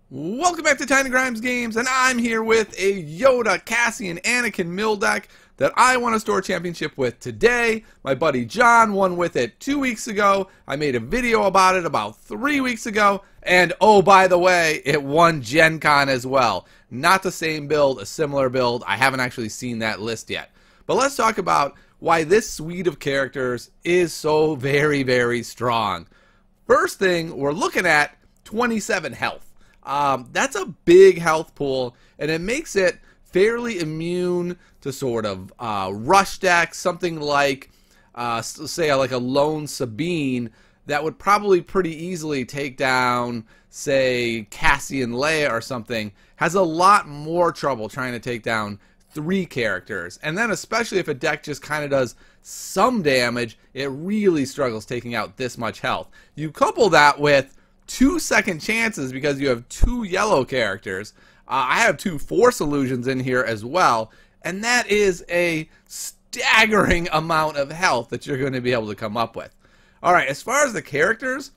Welcome back to Tiny Grimes Games, and I'm here with a Yoda, Casian, Anakin mill deck that I won a store championship with today. My buddy John won with it 2 weeks ago. I made a video about it about 3 weeks ago, and oh, by the way, it won Gen Con as well. Not the same build, a similar build. I haven't actually seen that list yet. But let's talk about why this suite of characters is so very, very strong. First thing, we're looking at 27 health. That's a big health pool, and it makes it fairly immune to sort of rush decks, something like, say, like a lone Sabine that would probably pretty easily take down, say, Casian Leia or something, has a lot more trouble trying to take down 3 characters. And then especially if a deck just kind of does some damage, it really struggles taking out this much health. You couple that with 2 second chances because you have 2 yellow characters. I have 2 Force illusions in here as well, and that is a staggering amount of health that you're going to be able to come up with. Alright, as far as the characters,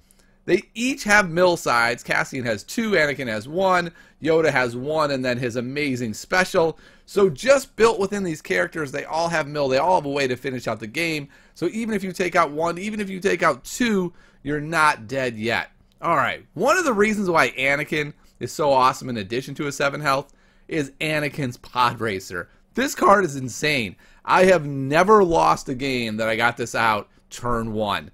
they each have mill sides. Casian has 2, Anakin has 1, Yoda has 1, and then his amazing special. So just built within these characters, they all have mill. They all have a way to finish out the game. So even if you take out 1, even if you take out 2, you're not dead yet. Alright, one of the reasons why Anakin is so awesome in addition to his 7 health is Anakin's Pod Racer. This card is insane. I have never lost a game that I got this out turn 1.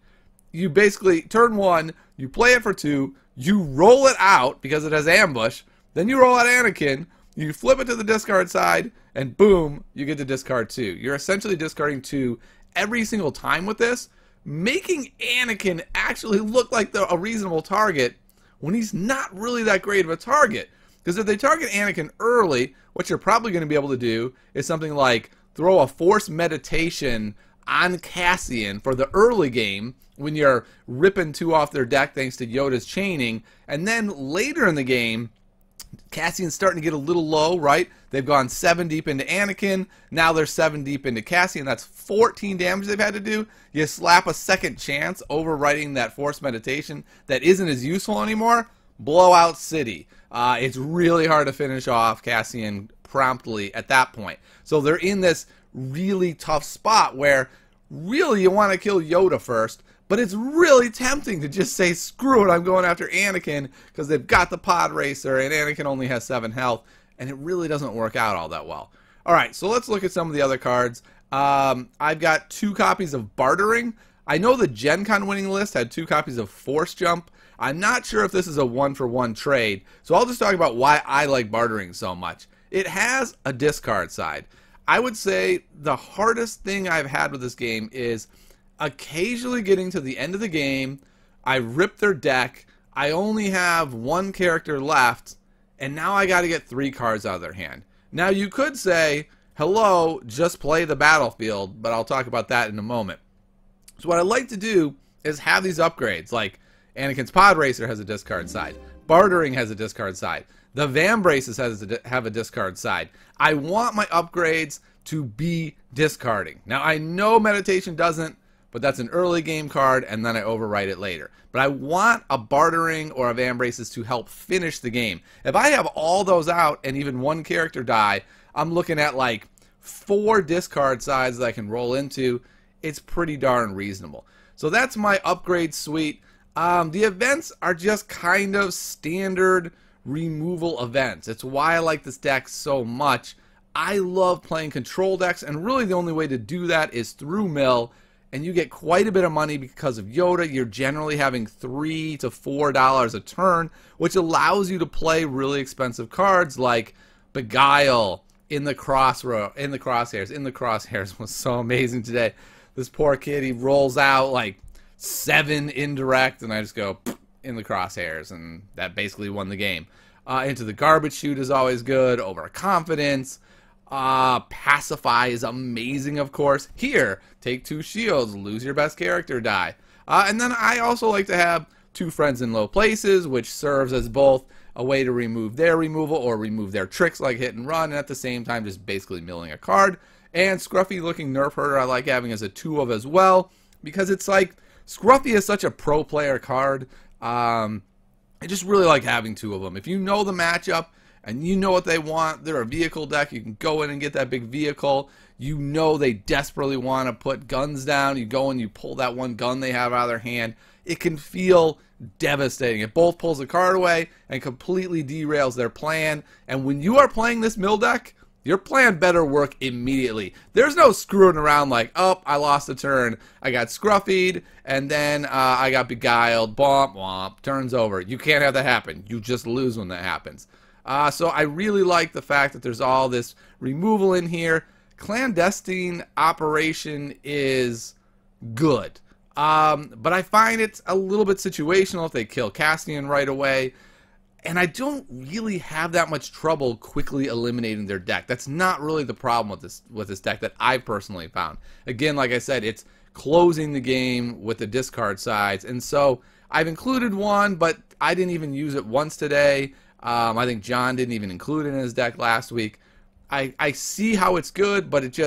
You basically, turn 1, you play it for 2, you roll it out because it has ambush, then you roll out Anakin, you flip it to the discard side, and boom, you get to discard 2. You're essentially discarding 2 every single time with this, making Anakin actually look like a reasonable target when he's not really that great of a target. Because if they target Anakin early, what you're probably going to be able to do is something like throw a Force Meditation on Casian for the early game when you're ripping 2 off their deck thanks to Yoda's chaining, and then later in the game, Cassian's starting to get a little low, right? They've gone 7 deep into Anakin. Now they're 7 deep into Cassian. That's 14 damage they've had to do. You slap a second chance overwriting that Force Meditation that isn't as useful anymore. Blowout City. It's really hard to finish off Cassian promptly at that point. So they're in this really tough spot where really you want to kill Yoda first, but it's really tempting to just say, screw it, I'm going after Anakin because they've got the Pod Racer and Anakin only has 7 health, and it really doesn't work out all that well. Alright, so let's look at some of the other cards. I've got 2 copies of Bartering. I know the Gen Con winning list had 2 copies of Force Jump. I'm not sure if this is a 1-for-1 trade, so I'll just talk about why I like Bartering so much. It has a discard side. I would say the hardest thing I've had with this game is occasionally getting to the end of the game, I rip their deck, I only have 1 character left, and now I got to get 3 cards out of their hand. Now you could say, hello, just play the battlefield, but I'll talk about that in a moment. So what I like to do is have these upgrades, like Anakin's Pod Racer has a discard side, Bartering has a discard side, the Van Braces have a discard side. I want my upgrades to be discarding. Now I know Meditation doesn't, but that's an early game card, and then I overwrite it later. But I want a Bartering or a Van Braces to help finish the game. If I have all those out and even 1 character die, I'm looking at like 4 discard sides that I can roll into. It's pretty darn reasonable. So that's my upgrade suite. The events are just kind of standard removal events. It's why I like this deck so much. I love playing control decks, and really the only way to do that is through mill, and you get quite a bit of money because of Yoda. You're generally having $3 to $4 a turn, which allows you to play really expensive cards like Beguile, in the crosshairs. In the crosshairs was so amazing today. This poor kid, he rolls out like 7 indirect, and I just go in the crosshairs, and that basically won the game. Into the Garbage Chute is always good. Overconfidence. Pacify is amazing, of course. Here, take 2 shields, lose your best character, die. And then I also like to have 2 friends in low places, which serves as both a way to remove their removal or remove their tricks like hit and run, and at the same time just basically milling a card. And Scruffy looking Nerf Herder I like having as a 2 of as well, because it's like Scruffy is such a pro player card. I just really like having two of them. If you know the matchup and you know what they want, they're a vehicle deck. You can go in and get that big vehicle. You know they desperately want to put guns down. You go and you pull that one gun they have out of their hand. It can feel devastating. It both pulls the card away and completely derails their plan. And when you are playing this mill deck, your plan better work immediately. There's no screwing around like, oh, I lost a turn. I got scruffied, and then I got beguiled. Womp, womp. Turn's over. You can't have that happen. You just lose when that happens. So I really like the fact that there's all this removal in here. Clandestine operation is good. But I find it's a little bit situational if they kill Casian right away. And I don't really have that much trouble quickly eliminating their deck. That's not really the problem with this deck that I've personally found. Again, like I said, it's closing the game with the discard sides. And so I've included one, but I didn't even use it once today. I think John didn't even include it in his deck last week. I see how it's good, but it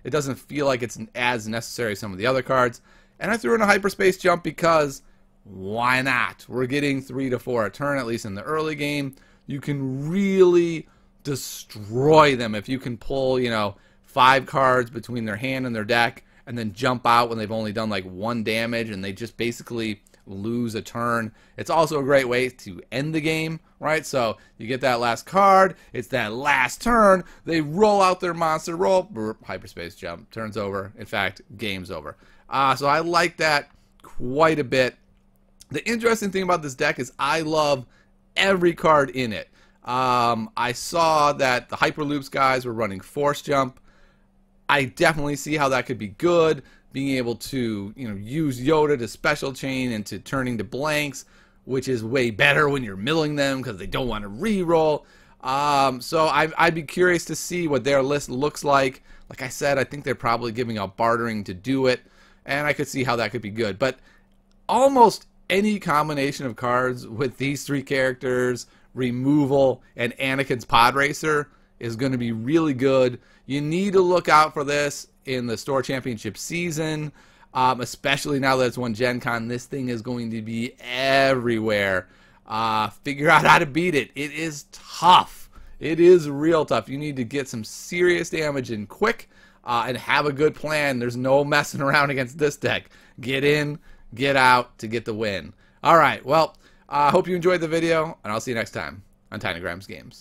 doesn't feel like it's as necessary as some of the other cards. And I threw in a hyperspace jump because why not? We're getting 3 to 4 a turn, at least in the early game. You can really destroy them if you can pull, 5 cards between their hand and their deck and then jump out when they've only done like 1 damage and they just basically lose a turn. It's also a great way to end the game, right? So you get that last card, it's that last turn, they roll out their monster roll, hyperspace jump, turn's over. In fact, game's over. So I like that quite a bit. The interesting thing about this deck is I love every card in it. I saw that the Hyperloops guys were running Force Jump. I definitely see how that could be good. Being able to use Yoda to special chain into turning to blanks, which is way better when you're milling them because they don't want to re-roll. So I'd be curious to see what their list looks like. Like I said, I think they're probably giving out bartering to do it, and I could see how that could be good. But almost any combination of cards with these 3 characters, removal, and Anakin's pod racer is going to be really good. You need to look out for this in the Store Championship season, especially now that it's one Gen Con. This thing is going to be everywhere. Figure out how to beat it. It is tough. It is real tough. You need to get some serious damage in quick and have a good plan. There's no messing around against this deck. Get in, get out to get the win. All right, well, I hope you enjoyed the video, and I'll see you next time on Tiny Grimes Games.